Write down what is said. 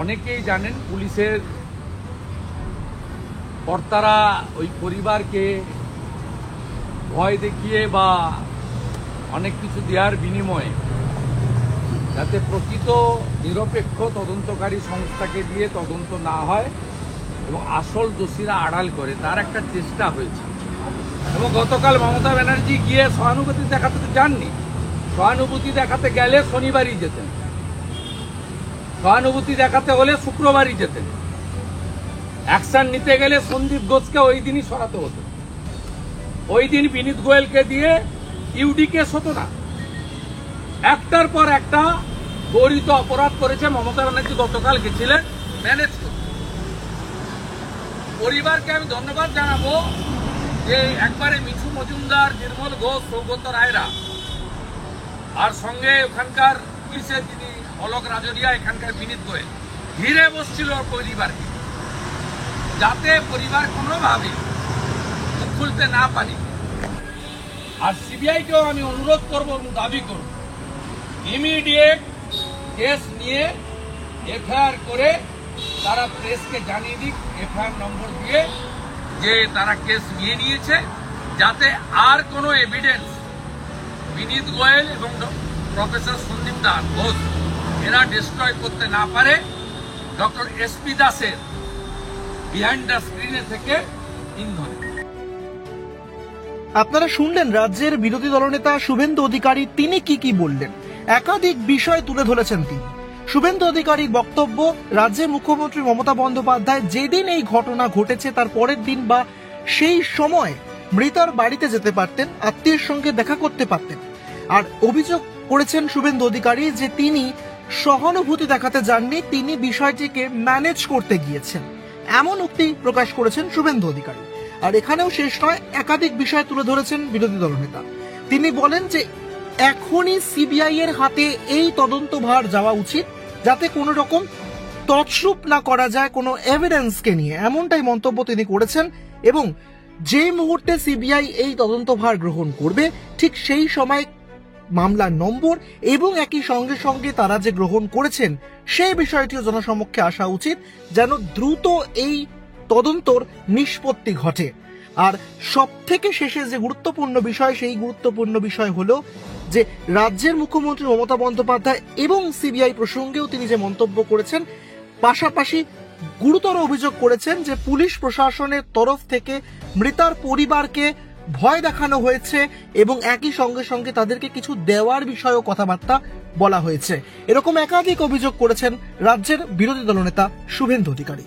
অনেকেই জানেন পুলিশের কর্তারা ওই পরিবারকে ভয় দেখিয়ে বা অনেক কিছু দেওয়ার বিনিময়ে যাতে প্রকৃত নিরপেক্ষ তদন্তকারী সংস্থাকে দিয়ে তদন্ত না হয় এবং আসল দোষীরা আড়াল করে তার একটা চেষ্টা হয়েছে। এবং গতকাল মমতা ব্যানার্জি গিয়ে সহানুভূতি দেখাতে তো যাননি, সহানুভূতি দেখাতে গেলে শনিবারই যেতেন, সহানুভূতি দেখাতে হলে শুক্রবারই যেতেন, অ্যাকশন নিতে গেলে সন্দীপ ঘোষকে ওই দিনই সরাতে হতো, ওই দিন বিনীত গোয়েলকে দিয়ে ইউডি কেস হতো না। একটার পর একটা গরিত অপরাধ করেছে মমতা ব্যানার্জি, গতকাল গেছিলেন ম্যানেজ করতে। পরিবারকে আমি ধন্যবাদ জানাবো যে একবারে মিঠু মজুমদার, নির্মল ঘোষ, সৌগত রায়রা আর সঙ্গে ওখানকার পুলিশের যিনি অলোক রাজরিয়া, এখানকার বিনীত গোয়েল ঘিরে বসছিল পরিবারকে, যাতে পরিবার কোনোভাবে খুলতে না পারি। আর সিবিআইকেও আমি অনুরোধ করব এবং দাবি করব ইমিডিয়েট কেস নিয়ে এফআইআর করে তারা প্রেসকে জানিয়ে দিক, এফআইআর নম্বর দিয়ে যে তারা কেস নিয়ে নিয়েছে, যাতে আর কোনো এভিডেন্স বিনীত গোয়েল এবং প্রফেসর সন্দীপ ঘোষ এরা ডিস্ট্রয় করতে না পারে। ডক্টর এসপি দাসের বিহাইন্ড দ্য স্ক্রিনে থেকে ইন্ধনে। আপনারা শুনলেন রাজ্যের বিরোধী দলনেতা শুভেন্দু অধিকারী তিনি কি বললেন। একাধিক বিষয় তুলে ধরেছেন তিনি। শুভেন্দু অধিকারীর বক্তব্য, রাজ্যের মুখ্যমন্ত্রী মমতা বন্দ্যোপাধ্যায় যেদিন এই ঘটনা ঘটেছে তার পরের দিন বা সেই সময় মৃতার বাড়িতে যেতে পারতেন, আত্মীয়ের সঙ্গে দেখা করতে পারতেন। আর অভিযোগ করেছেন শুভেন্দু অধিকারী যে তিনি সহানুভূতি দেখাতে যাননি, তিনি বিষয়টিকে ম্যানেজ করতে গিয়েছেন, এমন উক্তি প্রকাশ করেছেন শুভেন্দু অধিকারী। আর এখানেও শেষ নয়, একাধিক বিষয় তুলে ধরেছেন বিরোধী দলনেতা। তিনি বলেন যে এখনই সিবিআই এর হাতে এই তদন্তভার যাওয়া উচিত, যাতে কোনো রকম তছরূপ না করা যায় কোনো এভিডেন্সকে নিয়ে, এমনটাই মন্তব্য তিনি করেছেন। এবং যে মুহূর্তে সিবিআই এই তদন্তভার গ্রহণ করবে ঠিক সেই সময় মামলার নম্বর এবং একই সঙ্গে সঙ্গে তারা যে গ্রহণ করেছেন সেই বিষয়টিও জনসমক্ষে আসা উচিত, যেন দ্রুত এই তদন্তর নিষ্পত্তি ঘটে। আর সব থেকে শেষে যে গুরুত্বপূর্ণ বিষয়, সেই গুরুত্বপূর্ণ বিষয় হলো যে রাজ্যের মুখ্যমন্ত্রী মমতা বন্দ্যোপাধ্যায় এবং সিবিআই প্রসঙ্গেও তিনি যে মন্তব্য করেছেন, পাশাপাশি গুরুতর অভিযোগ করেছেন যে পুলিশ প্রশাসনের তরফ থেকে মৃতার পরিবারকে ভয় দেখানো হয়েছে এবং একই সঙ্গে সঙ্গে তাদেরকে কিছু দেওয়ার বিষয়েও কথাবার্তা বলা হয়েছে। এরকম একাধিক অভিযোগ করেছেন রাজ্যের বিরোধী দলনেতা শুভেন্দু অধিকারী।